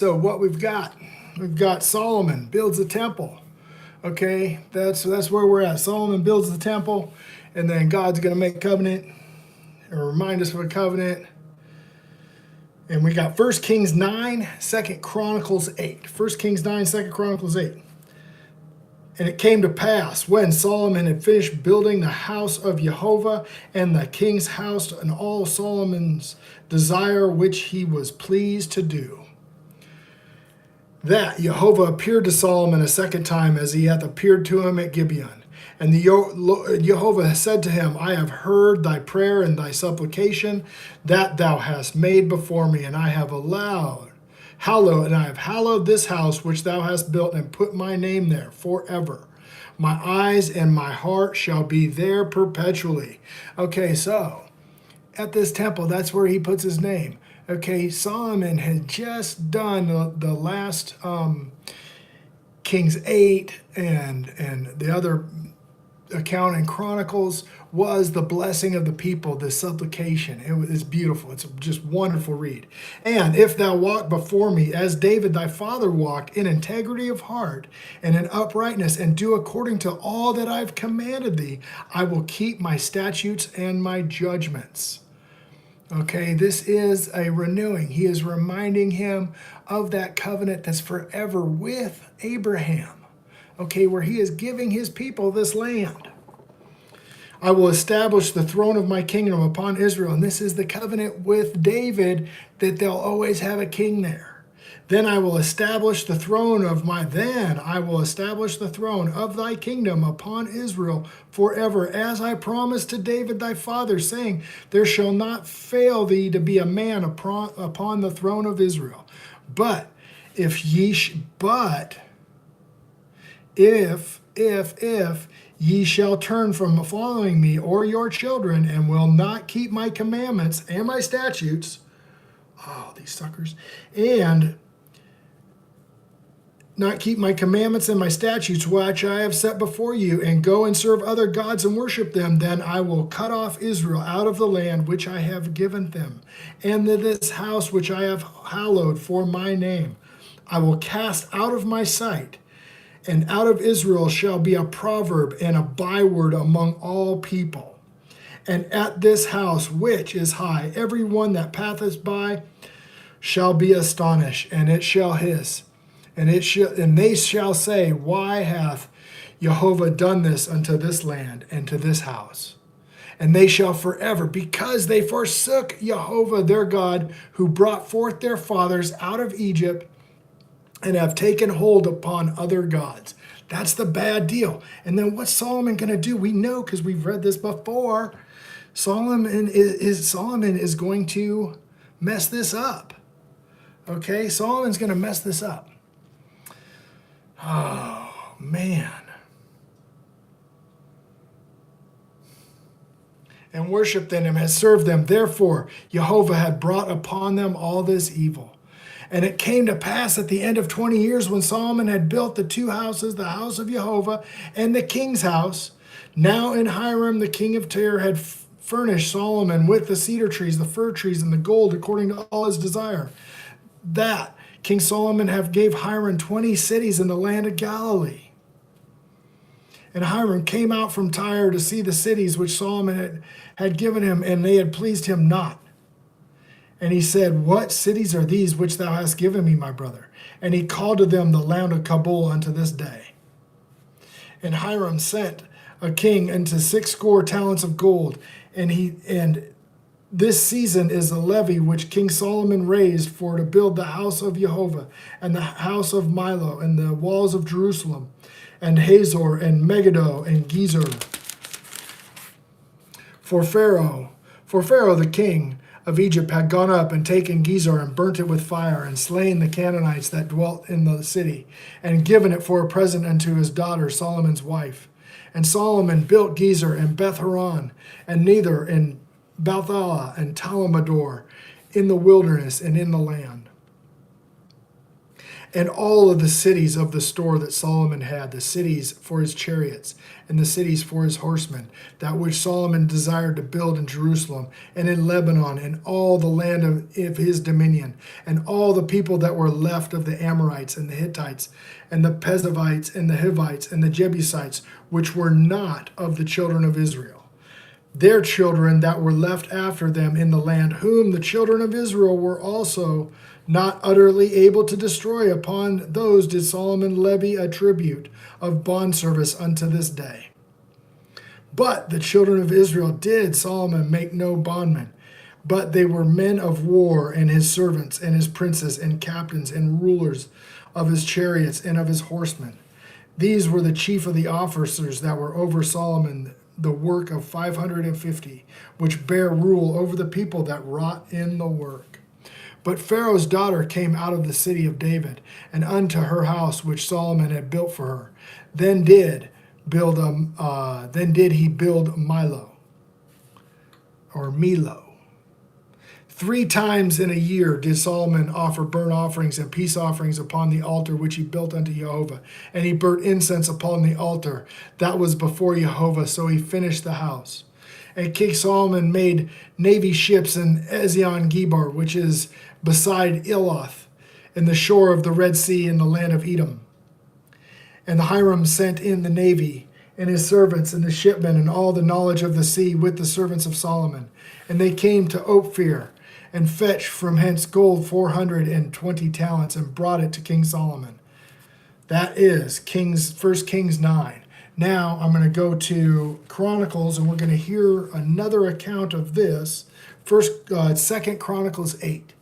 So what we've got Solomon builds a temple. Okay, that's where we're at. Solomon builds the temple, and then God's going to make covenant or remind us of a covenant. And we got 1 Kings 9, 2 Chronicles 8. 1 Kings 9, 2 Chronicles 8. And it came to pass when Solomon had finished building the house of Jehovah and the king's house and all Solomon's desire which he was pleased to do, that Jehovah appeared to Solomon a second time as he hath appeared to him at Gibeon. And Jehovah said to him, I have heard thy prayer and thy supplication that thou hast made before me, and I have hallowed this house which thou hast built, and put my name there forever. My eyes and my heart shall be there perpetually. Okay, so at this temple, that's where he puts his name. Okay, Solomon had just done the last Kings 8 and the other account in Chronicles was the blessing of the people, the supplication. It's beautiful. It's just wonderful read. And if thou walk before me as David thy father walked in integrity of heart and in uprightness, and do according to all that I've commanded thee, I will keep my statutes and my judgments. Okay, this is a renewing. He is reminding him of that covenant that's forever with Abraham. Okay, where he is giving his people this land. I will establish the throne of my kingdom upon Israel. And this is the covenant with David, that they'll always have a king there. Then I will establish the throne of thy kingdom upon Israel forever, as I promised to David thy father, saying, there shall not fail thee to be a man upon the throne of Israel. But if ye shall turn from following me or your children, and will not keep my commandments and my statutes, oh, these suckers, and not keep my commandments and my statutes which I have set before you, and go and serve other gods and worship them, then I will cut off Israel out of the land which I have given them, and this house which I have hallowed for my name I will cast out of my sight. And out of Israel shall be a proverb and a byword among all people. And at this house which is high, every one that passeth by shall be astonished, and it shall hiss, and they shall say, why hath Jehovah done this unto this land and to this house? And they shall forever, because they forsook Jehovah their God, who brought forth their fathers out of Egypt, and have taken hold upon other gods. That's the bad deal. And then what's Solomon going to do? We know, because we've read this before. Solomon is going to mess this up. Okay, Solomon's going to mess this up. Oh, man. And worshiped in him, has served them. Therefore, Jehovah had brought upon them all this evil. And it came to pass at the end of 20 years, when Solomon had built the two houses, the house of Jehovah and the king's house. Now in Hiram the king of Tyre had furnished Solomon with the cedar trees, the fir trees, and the gold, according to all his desire. That King Solomon gave Hiram 20 cities in the land of Galilee. And Hiram came out from Tyre to see the cities which Solomon had given him, and they had pleased him not. And he said, what cities are these which thou hast given me, my brother? And he called to them the land of Kabul unto this day. And Hiram sent a king unto 60 talents of gold. And this season is the levy which King Solomon raised for to build the house of Jehovah, and the house of Milo, and the walls of Jerusalem, and Hazor, and Megiddo, and Gezer. For Pharaoh the king of Egypt had gone up and taken Gezer, and burnt it with fire, and slain the Canaanites that dwelt in the city, and given it for a present unto his daughter Solomon's wife. And Solomon built Gezer, and Beth-horon, and Nether, and Balthala, and Talamador, in the wilderness and in the land. and all of the cities of the store that Solomon had, the cities for his chariots, and the cities for his horsemen, that which Solomon desired to build in Jerusalem, and in Lebanon, and all the land of his dominion, and all the people that were left of the Amorites, and the Hittites, and the Perizzites, and the Hivites, and the Jebusites, which were not of the children of Israel. Their children that were left after them in the land, whom the children of Israel were also not utterly able to destroy, upon those did Solomon levy a tribute of bondservice unto this day. But the children of Israel did Solomon make no bondmen, but they were men of war, and his servants, and his princes, and captains, and rulers of his chariots, and of his horsemen. These were the chief of the officers that were over Solomon, the work of 550, which bare rule over the people that wrought in the work. But Pharaoh's daughter came out of the city of David, and unto her house which Solomon had built for her. Then did he build Milo. 3 times in a year did Solomon offer burnt offerings and peace offerings upon the altar which he built unto Jehovah. And he burnt incense upon the altar that was before Jehovah. So he finished the house. And King Solomon made navy ships in Ezion Geber, which is beside Eloth, in the shore of the Red Sea in the land of Edom. And the Hiram sent in the navy, and his servants, and the shipmen, and all the knowledge of the sea with the servants of Solomon. And they came to Ophir, and fetched from hence gold 420 talents, and brought it to King Solomon. That is 1 Kings 9. Now I'm going to go to Chronicles, and we're going to hear another account of this. 2 Chronicles 8.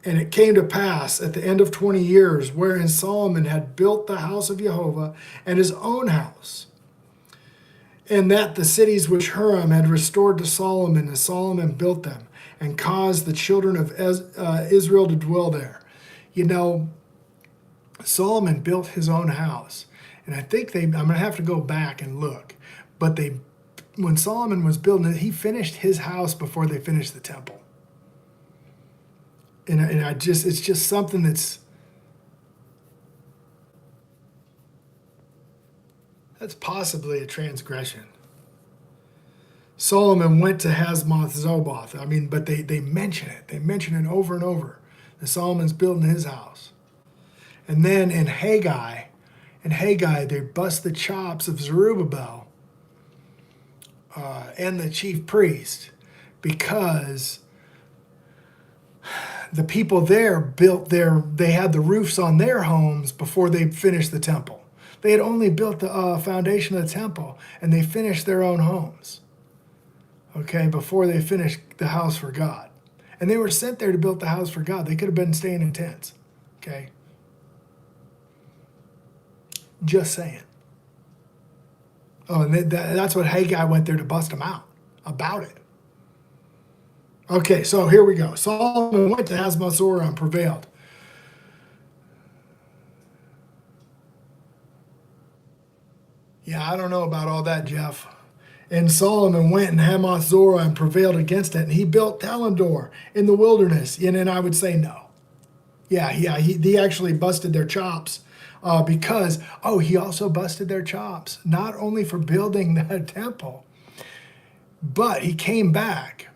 And it came to pass at the end of 20 years, wherein Solomon had built the house of Jehovah and his own house, and that the cities which Hiram had restored to Solomon, and Solomon built them, and caused the children of Israel to dwell there. You know, Solomon built his own house. And I think I'm going to have to go back and look. But when Solomon was building it, he finished his house before they finished the temple. And it's just something that's possibly a transgression. Solomon went to Hazmath-Zoboth. But they mention it. They mention it over and over. That Solomon's building his house. And then in Haggai, they bust the chops of Zerubbabel and the chief priest, because the people there they had the roofs on their homes before they finished the temple. They had only built the foundation of the temple, and they finished their own homes, okay, before they finished the house for God. And they were sent there to build the house for God. They could have been staying in tents, okay? Just saying. Oh, and that's what Haggai went there to bust them out about it. Okay, so here we go. Solomon went to Hazmath-Zoar and prevailed. Yeah, I don't know about all that, Jeff. And Solomon went and Hamath-Zoar and prevailed against it, and he built Talendor in the wilderness. And then I would say no. Yeah, he actually busted their chops because he also busted their chops, not only for building that temple, but he came back.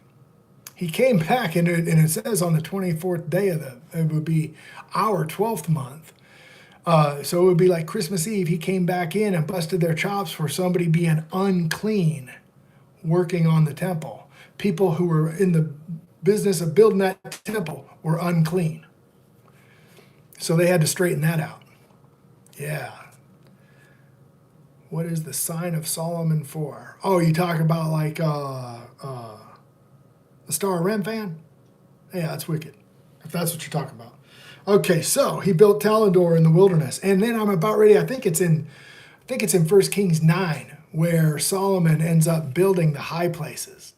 He came back, and it says on the 24th day it would be our 12th month. So it would be like Christmas Eve. He came back in and busted their chops for somebody being unclean, working on the temple. People who were in the business of building that temple were unclean. So they had to straighten that out. Yeah. What is the sign of Solomon for? Oh, you talk about like the Star of Remphan? Yeah, that's wicked, if that's what you're talking about. Okay, so he built Talendor in the wilderness. And then I'm about ready, I think it's in 1 Kings 9, where Solomon ends up building the high places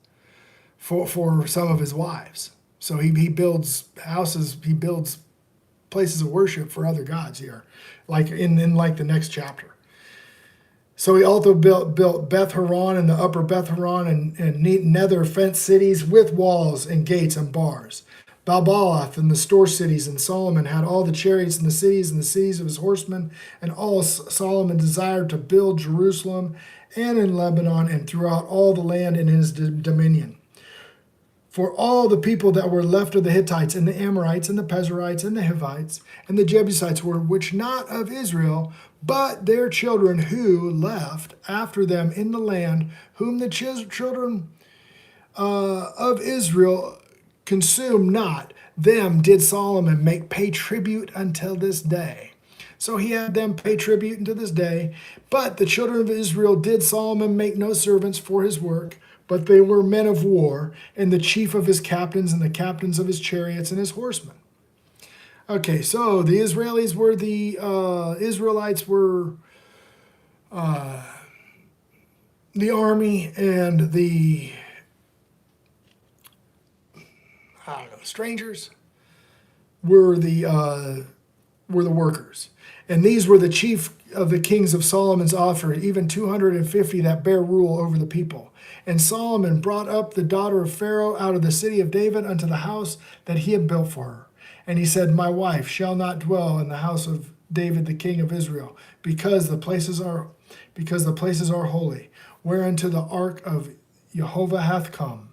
for some of his wives. So he builds houses, he builds places of worship for other gods here, like in like the next chapter. So he also built Beth Horon and the upper Beth Horon and nether fenced cities with walls and gates and bars. Balbaalath and the store cities, and Solomon had all the chariots and the cities of his horsemen, and all Solomon desired to build Jerusalem and in Lebanon and throughout all the land in his dominion. For all the people that were left of the Hittites and the Amorites and the Pezerites and the Hivites and the Jebusites were which not of Israel, but their children who left after them in the land, whom the children of Israel consumed not, them did Solomon make pay tribute until this day. So he had them pay tribute unto this day. But the children of Israel did Solomon make no servants for his work, but they were men of war, and the chief of his captains, and the captains of his chariots, and his horsemen. Okay, so the Israelites were the army, and the strangers were the workers. And these were the chief of the kings of Solomon's offering, even 250 that bear rule over the people. And Solomon brought up the daughter of Pharaoh out of the city of David unto the house that he had built for her. And he said, My wife shall not dwell in the house of David the king of Israel, because the places are holy, whereunto the ark of Jehovah hath come.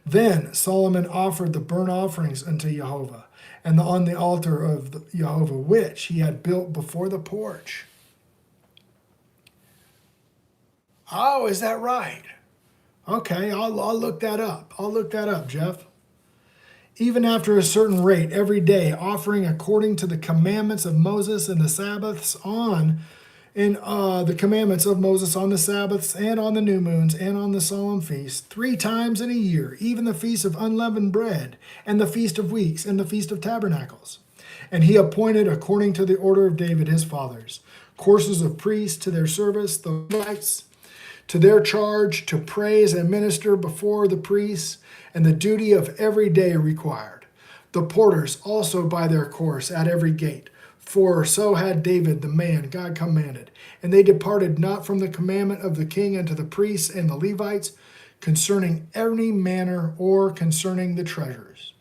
Then Solomon offered the burnt offerings unto Jehovah, and on the altar of Jehovah, which he had built before the porch. Oh, is that right? Okay, I'll look that up. I'll look that up, Jeff. Even after a certain rate every day, offering according to the commandments of Moses and the Sabbaths the commandments of Moses on the Sabbaths and on the new moons and on the solemn feasts, 3 times in a year, even the feast of unleavened bread and the feast of weeks and the feast of tabernacles. And he appointed, according to the order of David his fathers, courses of priests to their service, the Levites to their charge to praise and minister before the priests, and the duty of every day required. The porters also by their course at every gate. For so had David the man God commanded. And they departed not from the commandment of the king unto the priests and the Levites concerning any manner or concerning the treasures.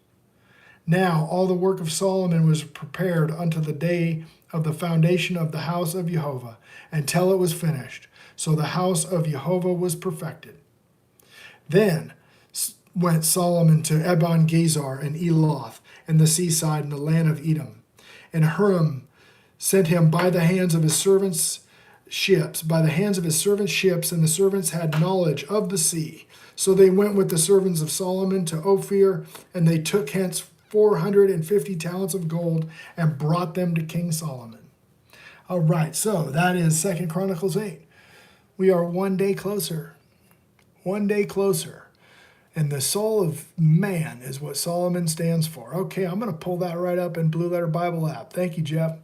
Now all the work of Solomon was prepared unto the day of the foundation of the house of Jehovah, until it was finished. So the house of Jehovah was perfected. Then went Solomon to Ebon-Gezer and Eloth, and the seaside and the land of Edom. And Huram sent him by the hands of his servants' ships, and the servants had knowledge of the sea. So they went with the servants of Solomon to Ophir, and they took hence 450 talents of gold and brought them to King Solomon. All right, so that is 2 Chronicles 8. We are one day closer. One day closer. And the soul of man is what Solomon stands for. Okay, I'm going to pull that right up in Blue Letter Bible app. Thank you, Jeff.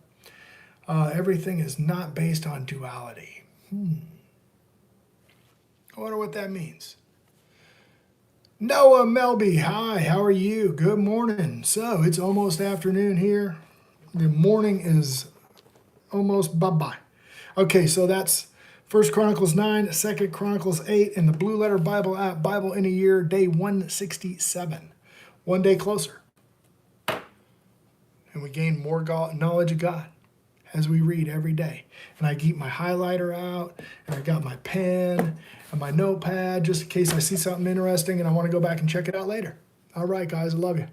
Everything is not based on duality. I wonder what that means. Noah Melby, hi, how are you? Good morning. So it's almost afternoon here. The morning is almost bye-bye. Okay, so that's 1 Chronicles 9, 2 Chronicles 8, in the Blue Letter Bible app, Bible in a Year, day 167. One day closer. And we gain more knowledge of God as we read every day. And I keep my highlighter out, and I got my pen and my notepad just in case I see something interesting and I want to go back and check it out later. All right, guys, I love you.